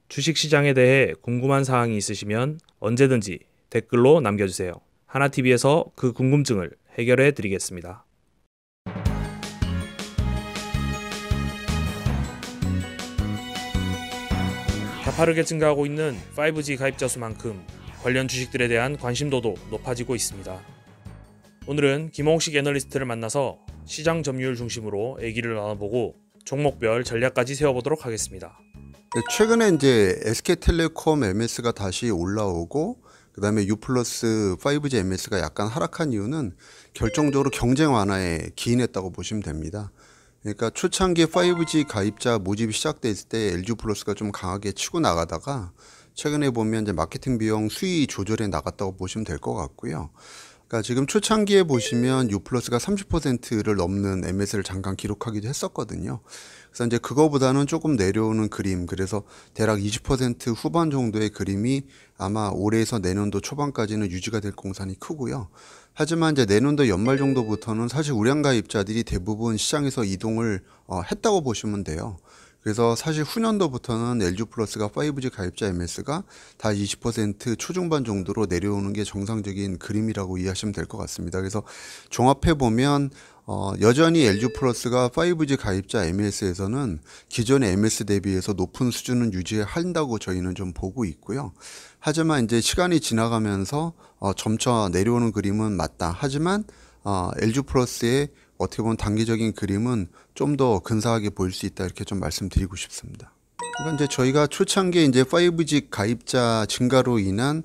주식시장에 대해 궁금한 사항이 있으시면 언제든지 댓글로 남겨주세요. 하나TV에서 그 궁금증을 해결해 드리겠습니다. 가파르게 증가하고 있는 5G 가입자 수만큼 관련 주식들에 대한 관심도도 높아지고 있습니다. 오늘은 김홍식 애널리스트를 만나서 시장 점유율 중심으로 얘기를 나눠보고 종목별 전략까지 세워보도록 하겠습니다. 최근에 이제 SK텔레콤 MS가 다시 올라오고 그다음에 U+ 5G MS가 약간 하락한 이유는 결정적으로 경쟁 완화에 기인했다고 보시면 됩니다. 그러니까 초창기 5G 가입자 모집이 시작됐을 때 LG플러스가 좀 강하게 치고 나가다가 최근에 보면 이제 마케팅 비용 수위 조절해 나갔다고 보시면 될 것 같고요. 그러니까 지금 초창기에 보시면 U+가 30%를 넘는 MS를 잠깐 기록하기도 했었거든요. 그래서 이제 그거보다는 조금 내려오는 그림, 그래서 대략 20% 후반 정도의 그림이 아마 올해에서 내년도 초반까지는 유지가 될 공산이 크고요. 하지만 이제 내년도 연말 정도부터는 사실 우량 가입자들이 대부분 시장에서 이동을 했다고 보시면 돼요. 그래서 사실 후년도부터는 LG플러스가 5G 가입자 MS가 다 20% 초중반 정도로 내려오는 게 정상적인 그림이라고 이해하시면 될 것 같습니다. 그래서 종합해 보면 여전히 LG플러스가 5G 가입자 MS에서는 기존의 MS 대비해서 높은 수준은 유지한다고 저희는 좀 보고 있고요. 하지만 이제 시간이 지나가면서 점차 내려오는 그림은 맞다. 하지만 LG플러스의 어떻게 보면 단기적인 그림은 좀 더 근사하게 보일 수 있다, 이렇게 좀 말씀드리고 싶습니다. 그러니까 이제 저희가 초창기에 이제 5G 가입자 증가로 인한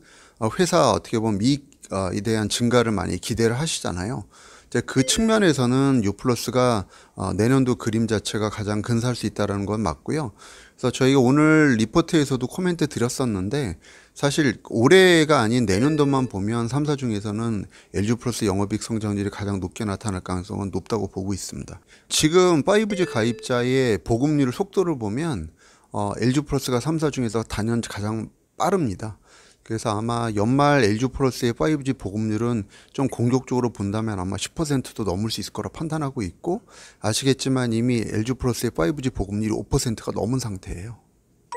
회사 어떻게 보면 이익에 대한 증가를 많이 기대를 하시잖아요. 이제 그 측면에서는 U+가 내년도 그림 자체가 가장 근사할 수 있다는 건 맞고요. 그래서 저희가 오늘 리포트에서도 코멘트 드렸었는데 사실 올해가 아닌 내년도만 보면 3사 중에서는 LG+ 영업이익 성장률이 가장 높게 나타날 가능성은 높다고 보고 있습니다. 지금 5G 가입자의 보급률 속도를 보면 LG+가 3사 중에서 단연 가장 빠릅니다. 그래서 아마 연말 LG플러스의 5G 보급률은 좀 공격적으로 본다면 아마 10%도 넘을 수 있을 거라 판단하고 있고, 아시겠지만 이미 LG플러스의 5G 보급률이 5%가 넘은 상태예요.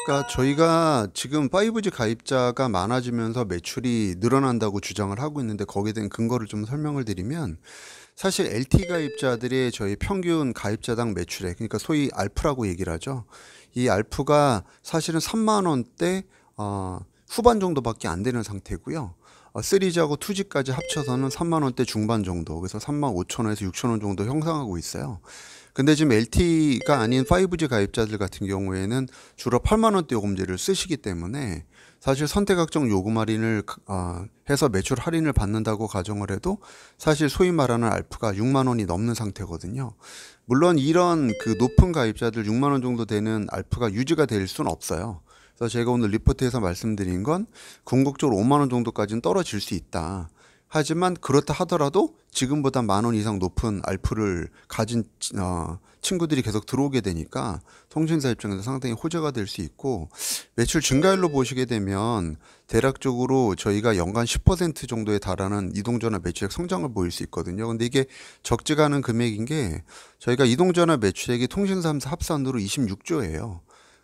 그러니까 저희가 지금 5G 가입자가 많아지면서 매출이 늘어난다고 주장을 하고 있는데 거기에 대한 근거를 좀 설명을 드리면, 사실 LT 가입자들의 저희 평균 가입자당 매출액, 그러니까 소위 알프라고 얘기를 하죠. 이 알프가 사실은 3만 원대 후반 정도밖에 안 되는 상태고요. 3G하고 2G까지 합쳐서는 3만 원대 중반 정도, 그래서 3만 5천 원에서 6천 원 정도 형성하고 있어요. 근데 지금 LT가 아닌 5G 가입자들 같은 경우에는 주로 8만 원대 요금제를 쓰시기 때문에 사실 선택학적 요금 할인을 해서 매출 할인을 받는다고 가정을 해도 사실 소위 말하는 알프가 6만 원이 넘는 상태거든요. 물론 이런 그 높은 가입자들 6만 원 정도 되는 알프가 유지가 될 수는 없어요. 그래서 제가 오늘 리포트에서 말씀드린 건 궁극적으로 5만 원 정도까지는 떨어질 수 있다. 하지만 그렇다 하더라도 지금보다 1만 원 이상 높은 알프를 가진 친구들이 계속 들어오게 되니까 통신사 입장에서 상당히 호재가 될 수 있고, 매출 증가율로 보시게 되면 대략적으로 저희가 연간 10% 정도에 달하는 이동전화 매출액 성장을 보일 수 있거든요. 근데 이게 적지가 않은 금액인 게 저희가 이동전화 매출액이 통신사 3사 합산으로 26조예요.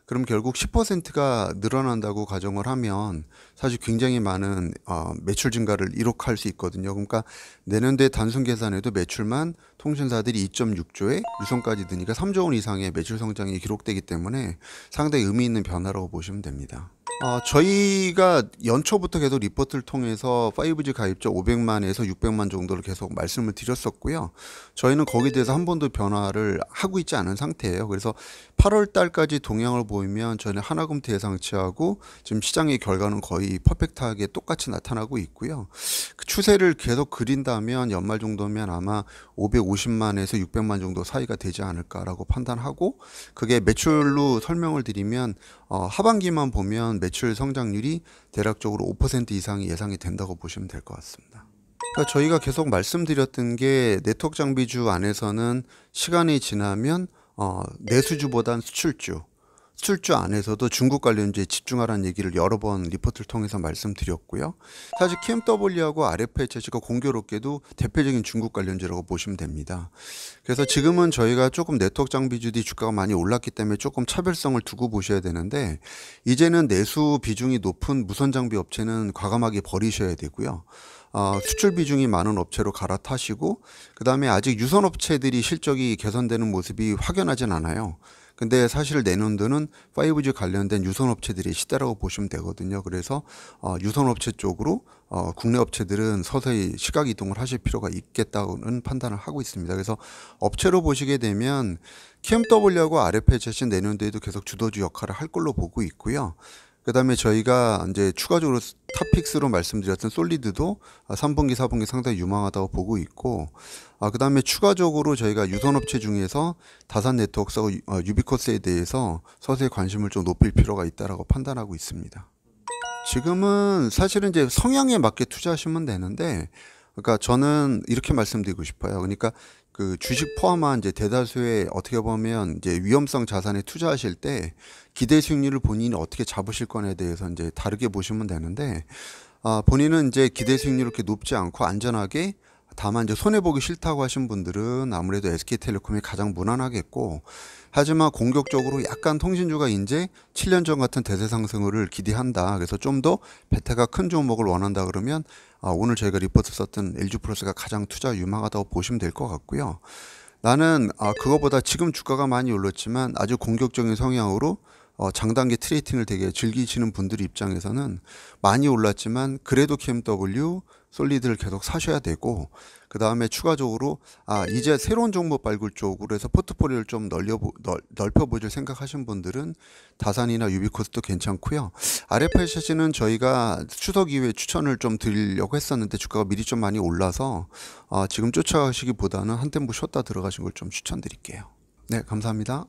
그럼 결국 10%가 늘어난다고 가정을 하면 사실 굉장히 많은 매출 증가를 이룩할 수 있거든요. 그러니까 내년도에 단순 계산해도 매출만 통신사들이 2.6조에 유선까지 드니까 3조 원 이상의 매출 성장이 기록되기 때문에 상당히 의미 있는 변화라고 보시면 됩니다. 저희가 연초부터 계속 리포트를 통해서 5G 가입자 500만에서 600만 정도를 계속 말씀을 드렸었고요. 저희는 거기에 대해서 한 번도 변화를 하고 있지 않은 상태예요. 그래서 8월 달까지 동향을 보이면 저희는 하나금토 예상치하고 지금 시장의 결과는 거의 퍼펙트하게 똑같이 나타나고 있고요. 그 추세를 계속 그린다면 연말 정도면 아마 550만에서 600만 정도 사이가 되지 않을까라고 판단하고, 그게 매출로 설명을 드리면 하반기만 보면 매출 성장률이 대략적으로 5% 이상이 예상이 된다고 보시면 될 것 같습니다. 그러니까 저희가 계속 말씀드렸던 게 네트워크 장비주 안에서는 시간이 지나면 내수주보단 수출주, 수출주 안에서도 중국 관련주에 집중하라는 얘기를 여러 번 리포트를 통해서 말씀드렸고요. 사실 KMW하고 RFH가 공교롭게도 대표적인 중국 관련주라고 보시면 됩니다. 그래서 지금은 저희가 조금 네트워크 장비주들이 주가가 많이 올랐기 때문에 조금 차별성을 두고 보셔야 되는데, 이제는 내수 비중이 높은 무선 장비 업체는 과감하게 버리셔야 되고요. 수출 비중이 많은 업체로 갈아타시고, 그 다음에 아직 유선 업체들이 실적이 개선되는 모습이 확연하진 않아요. 근데 사실 내년도는 5G 관련된 유선 업체들의 시대라고 보시면 되거든요. 그래서 유선 업체 쪽으로 국내 업체들은 서서히 시각 이동을 하실 필요가 있겠다는 판단을 하고 있습니다. 그래서 업체로 보시게 되면 KMW하고 RFH는 내년도에도 계속 주도주 역할을 할 걸로 보고 있고요. 그 다음에 저희가 이제 추가적으로 탑픽스로 말씀드렸던 솔리드도 3분기, 4분기 상당히 유망하다고 보고 있고, 그 다음에 추가적으로 저희가 유선업체 중에서 다산 네트워크하고 유비코스에 대해서 서서히 관심을 좀 높일 필요가 있다라고 판단하고 있습니다. 지금은 사실은 이제 성향에 맞게 투자하시면 되는데, 그러니까 저는 이렇게 말씀드리고 싶어요. 그러니까 그 주식 포함한 이제 대다수의 어떻게 보면 이제 위험성 자산에 투자하실 때 기대 수익률을 본인이 어떻게 잡으실 거냐에 대해서 이제 다르게 보시면 되는데, 본인은 이제 기대 수익률이 그렇게 높지 않고 안전하게, 다만 이제 손해보기 싫다고 하신 분들은 아무래도 SK텔레콤이 가장 무난하겠고, 하지만 공격적으로 약간 통신주가 이제 7년 전 같은 대세 상승을 기대한다, 그래서 좀 더 베타가 큰 종목을 원한다 그러면 오늘 저희가 리포트 썼던 LG플러스가 가장 투자 유망하다고 보시면 될 것 같고요. 나는 그거보다 지금 주가가 많이 올랐지만 아주 공격적인 성향으로 장단기 트레이딩을 되게 즐기시는 분들 입장에서는 많이 올랐지만 그래도 KMW, 솔리드를 계속 사셔야 되고, 그 다음에 추가적으로 이제 새로운 종목 발굴 쪽으로 해서 포트폴리오를 좀 넓혀보실 생각하신 분들은 다산이나 유비코스도 괜찮고요. RFH는 저희가 추석 이후에 추천을 좀 드리려고 했었는데 주가가 미리 좀 많이 올라서 지금 쫓아가시기보다는 한 템포 쉬었다 들어가신 걸 좀 추천드릴게요. 네, 감사합니다.